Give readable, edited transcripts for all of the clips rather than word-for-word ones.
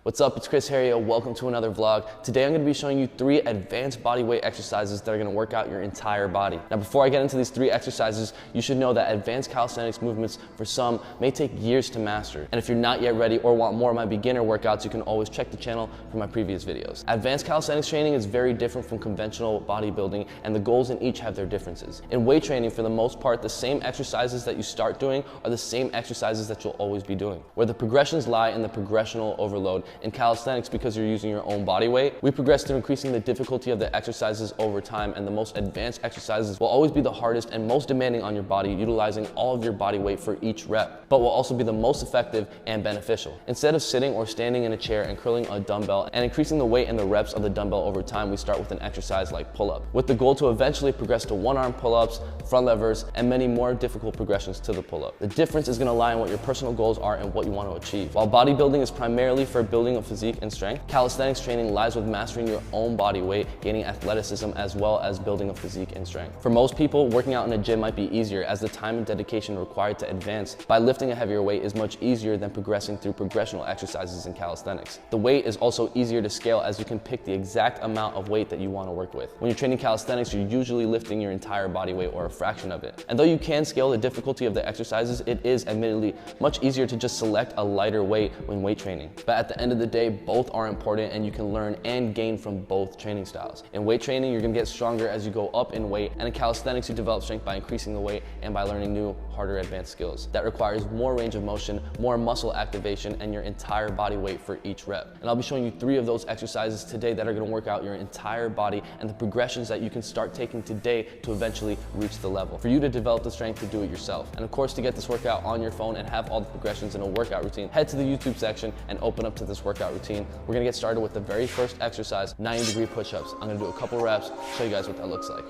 What's up, it's Chris Harrio. Welcome to another vlog. Today I'm going to be showing you 3 advanced body weight exercises that are going to work out your entire body. Now before I get into these 3 exercises, you should know that advanced calisthenics movements for some may take years to master. And if you're not yet ready or want more of my beginner workouts, you can always check the channel for my previous videos. Advanced calisthenics training is very different from conventional bodybuilding, and the goals in each have their differences. In weight training, for the most part, the same exercises that you start doing are the same exercises that you'll always be doing. Where the progressions lie in the progressional overload. In calisthenics, because you're using your own body weight, we progress through increasing the difficulty of the exercises over time, and the most advanced exercises will always be the hardest and most demanding on your body, utilizing all of your body weight for each rep, but will also be the most effective and beneficial. Instead of sitting or standing in a chair and curling a dumbbell and increasing the weight and the reps of the dumbbell over time, we start with an exercise like pull-up, with the goal to eventually progress to one-arm pull-ups, front levers, and many more difficult progressions to the pull-up. The difference is going to lie in what your personal goals are and what you want to achieve. While bodybuilding is primarily for building a physique and strength, calisthenics training lies with mastering your own body weight, gaining athleticism, as well as building a physique and strength. For most people, working out in a gym might be easier, as the time and dedication required to advance by lifting a heavier weight is much easier than progressing through progressional exercises in calisthenics. The weight is also easier to scale, as you can pick the exact amount of weight that you want to work with. When you're training calisthenics, you're usually lifting your entire body weight or a fraction of it. And though you can scale the difficulty of the exercises, it is admittedly much easier to just select a lighter weight when weight training. But at the end of the day, both are important, and you can learn and gain from both training styles. In weight training, you're gonna get stronger as you go up in weight, and in calisthenics, you develop strength by increasing the weight and by learning new, harder advanced skills. That requires more range of motion, more muscle activation, and your entire body weight for each rep. And I'll be showing you 3 of those exercises today that are gonna work out your entire body and the progressions that you can start taking today to eventually reach the level, for you to develop the strength to do it yourself. And of course, to get this workout on your phone and have all the progressions in a workout routine, head to the YouTube section and open up to this workout routine. We're gonna get started with the very first exercise, 90-degree push-ups. I'm gonna do a couple reps, show you guys what that looks like.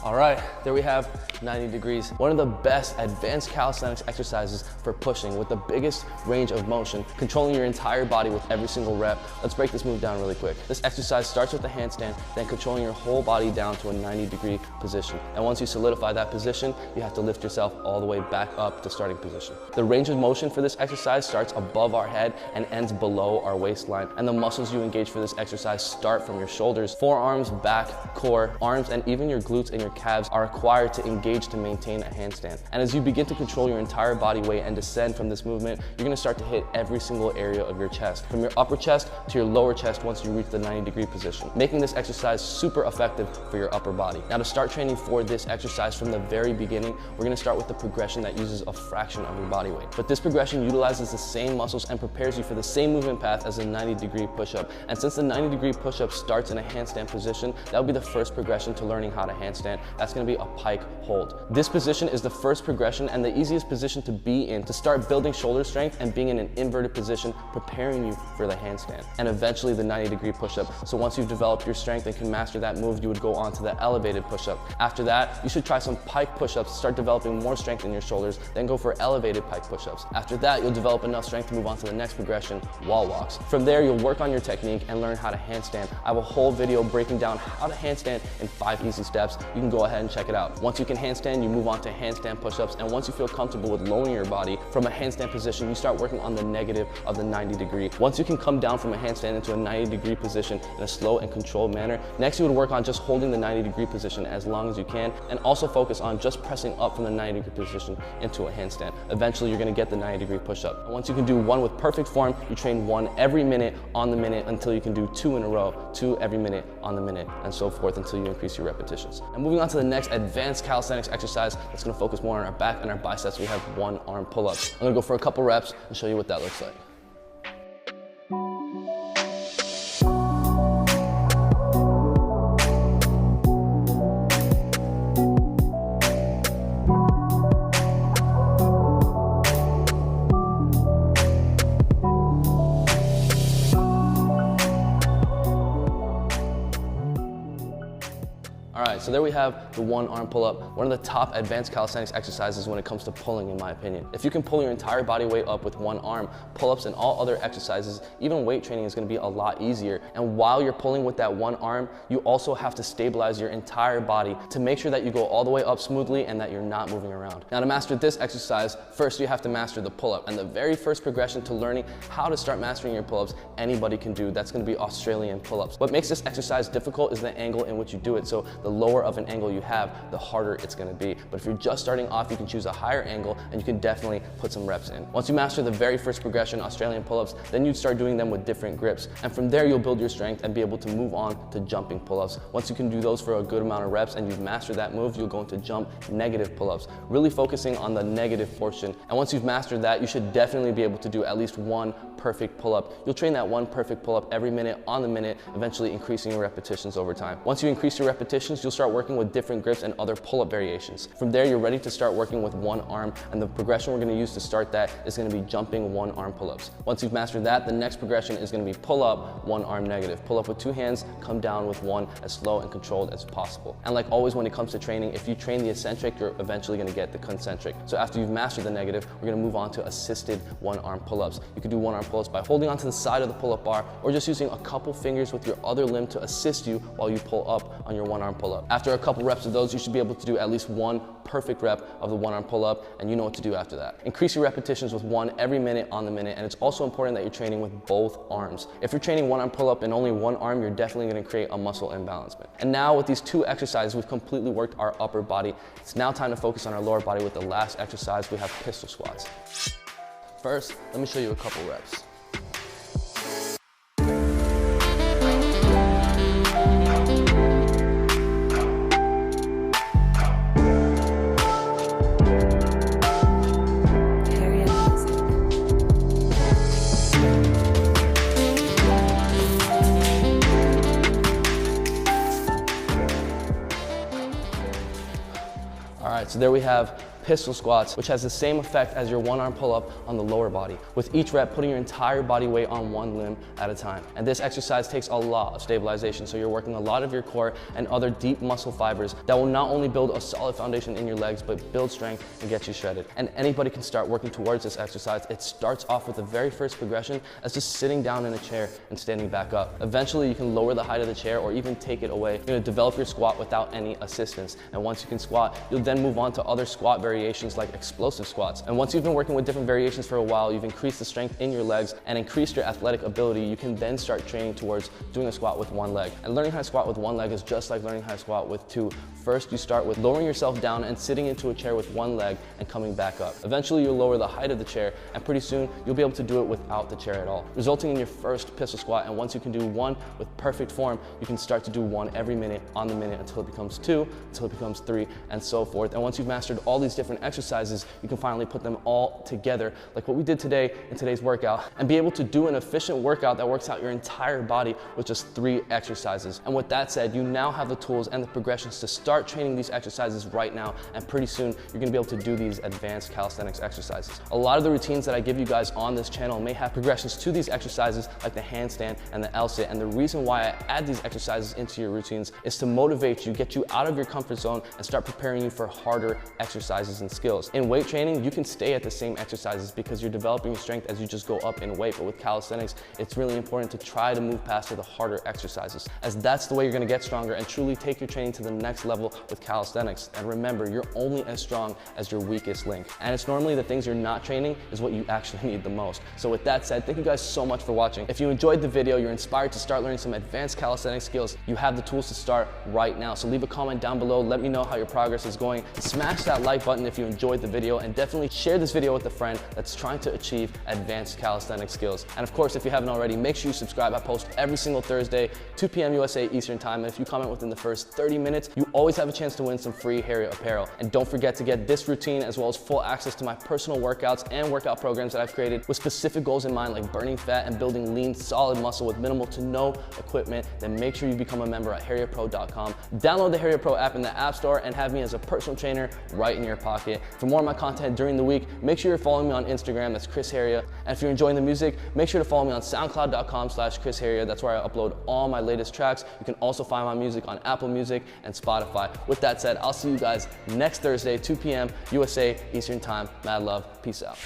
All right, there we have 90 degrees. One of the best advanced calisthenics exercises for pushing, with the biggest range of motion, controlling your entire body with every single rep. Let's break this move down really quick. This exercise starts with a handstand, then controlling your whole body down to a 90-degree position. And once you solidify that position, you have to lift yourself all the way back up to starting position. The range of motion for this exercise starts above our head and ends below our waistline. And the muscles you engage for this exercise start from your shoulders, forearms, back, core, arms, and even your glutes and your calves are required to engage to maintain a handstand. And as you begin to control your entire body weight and descend from this movement, you're gonna start to hit every single area of your chest, from your upper chest to your lower chest once you reach the 90-degree position, making this exercise super effective for your upper body. Now, to start training for this exercise from the very beginning, we're gonna start with the progression that uses a fraction of your body weight. But this progression utilizes the same muscles and prepares you for the same movement path as a 90-degree push-up. And since the 90-degree push-up starts in a handstand position, that will be the first progression to learning how to handstand. That's gonna be a pike hold. This position is the first progression and the easiest position to be in to start building shoulder strength and being in an inverted position, preparing you for the handstand and eventually the 90-degree push-up. So once you've developed your strength and can master that move, you would go on to the elevated push-up. After that, you should try some pike push-ups to start developing more strength in your shoulders, then go for elevated pike push-ups. After that, you'll develop enough strength to move on to the next progression, wall walks. From there, you'll work on your technique and learn how to handstand. I have a whole video breaking down how to handstand in 5 easy steps. You can go ahead and check it out. Once you can handstand, you move on to handstand push-ups, and once you feel comfortable with lowering your body from a handstand position, you start working on the negative of the 90-degree. Once you can come down from a handstand into a 90-degree position in a slow and controlled manner, next you would work on just holding the 90-degree position as long as you can, and also focus on just pressing up from the 90-degree position into a handstand. Eventually, you're gonna get the 90-degree push-up. And once you can do 1 with perfect form, you train 1 every minute on the minute until you can do 2 in a row, 2 every minute on the minute, and so forth until you increase your repetitions. And moving on to the next advanced calisthenics exercise that's gonna focus more on our back and our biceps, we have 1-arm pull-ups. I'm gonna go for a couple reps and show you what that looks like. right, so there we have the one arm pull-up, one of the top advanced calisthenics exercises when it comes to pulling, in my opinion. If you can pull your entire body weight up with one arm, pull-ups and all other exercises, even weight training is gonna be a lot easier. And while you're pulling with that one arm, you also have to stabilize your entire body to make sure that you go all the way up smoothly and that you're not moving around. Now, to master this exercise, first you have to master the pull-up. And the very first progression to learning how to start mastering your pull-ups, anybody can do. That's gonna be Australian pull-ups. What makes this exercise difficult is the angle in which you do it. So the lower of an angle you have, the harder it's gonna be. But if you're just starting off, you can choose a higher angle and you can definitely put some reps in. Once you master the very first progression, Australian pull-ups, then you'd start doing them with different grips. And from there, you'll build your strength and be able to move on to jumping pull-ups. Once you can do those for a good amount of reps and you've mastered that move, you'll go into jump negative pull-ups, really focusing on the negative portion. And once you've mastered that, you should definitely be able to do at least one perfect pull-up. You'll train that one perfect pull-up every minute on the minute, eventually increasing your repetitions over time. Once you increase your repetitions, you'll start working with different grips and other pull-up variations. From there, you're ready to start working with one arm, and the progression we're gonna use to start that is gonna be jumping one arm pull-ups. Once you've mastered that, the next progression is gonna be pull-up, one arm negative. Pull up with two hands, come down with one, as slow and controlled as possible. And like always when it comes to training, if you train the eccentric, you're eventually gonna get the concentric. So after you've mastered the negative, we're gonna move on to assisted one arm pull-ups. You can do one arm pull-ups by holding onto the side of the pull-up bar or just using a couple fingers with your other limb to assist you while you pull up on your one arm pull-up. After a couple reps of those, you should be able to do at least one perfect rep of the one arm pull-up, and you know what to do after that. Increase your repetitions with one every minute on the minute, and it's also important that you're training with both arms. If you're training one arm pull-up and only one arm, you're definitely gonna create a muscle imbalancement. And now with these two exercises, we've completely worked our upper body. It's now time to focus on our lower body with the last exercise. We have pistol squats. First, let me show you a couple reps. All right, so there we have pistol squats, which has the same effect as your one arm pull-up on the lower body, with each rep putting your entire body weight on one limb at a time. And this exercise takes a lot of stabilization, so you're working a lot of your core and other deep muscle fibers that will not only build a solid foundation in your legs, but build strength and get you shredded. And anybody can start working towards this exercise. It starts off with the very first progression as just sitting down in a chair and standing back up. Eventually, you can lower the height of the chair or even take it away. You're gonna develop your squat without any assistance. And once you can squat, you'll then move on to other squat variations like explosive squats. And once you've been working with different variations for a while, you've increased the strength in your legs and increased your athletic ability, you can then start training towards doing a squat with one leg. And learning how to squat with one leg is just like learning how to squat with two. First, you start with lowering yourself down and sitting into a chair with one leg and coming back up. Eventually, you'll lower the height of the chair, and pretty soon, you'll be able to do it without the chair at all, resulting in your first pistol squat. And once you can do one with perfect form, you can start to do one every minute on the minute until it becomes two, until it becomes three, and so forth. And once you've mastered all these different exercises, you can finally put them all together, like what we did today in today's workout, and be able to do an efficient workout that works out your entire body with just 3 exercises. And with that said, you now have the tools and the progressions to start training these exercises right now, and pretty soon you're gonna be able to do these advanced calisthenics exercises. A lot of the routines that I give you guys on this channel may have progressions to these exercises like the handstand and the L-sit, and the reason why I add these exercises into your routines is to motivate you, get you out of your comfort zone, and start preparing you for harder exercises and skills. In weight training, you can stay at the same exercises because you're developing your strength as you just go up in weight, but with calisthenics, it's really important to try to move past to the harder exercises, as that's the way you're gonna get stronger and truly take your training to the next level with calisthenics. And remember, you're only as strong as your weakest link. And it's normally the things you're not training is what you actually need the most. So with that said, thank you guys so much for watching. If you enjoyed the video, you're inspired to start learning some advanced calisthenics skills, you have the tools to start right now. So leave a comment down below, let me know how your progress is going. Smash that like button if you enjoyed the video, and definitely share this video with a friend that's trying to achieve advanced calisthenics skills. And of course, if you haven't already, make sure you subscribe. I post every single Thursday, 2 p.m. USA Eastern Time. And if you comment within the first 30 minutes, you always have a chance to win some free Harriet apparel. And don't forget to get this routine as well as full access to my personal workouts and workout programs that I've created with specific goals in mind, like burning fat and building lean, solid muscle with minimal to no equipment. Then make sure you become a member at harrietpro.com. Download the Harriet Pro app in the App Store and have me as a personal trainer right in your pocket. pocket. For more of my content during the week, make sure you're following me on Instagram, that's Chris Heria. And if you're enjoying the music, make sure to follow me on soundcloud.com/Chris Heria. That's where I upload all my latest tracks. You can also find my music on Apple Music and Spotify. With that said, I'll see you guys next Thursday, 2 p.m. USA Eastern Time. Mad love. Peace out.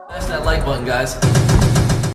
Smash that like button, guys.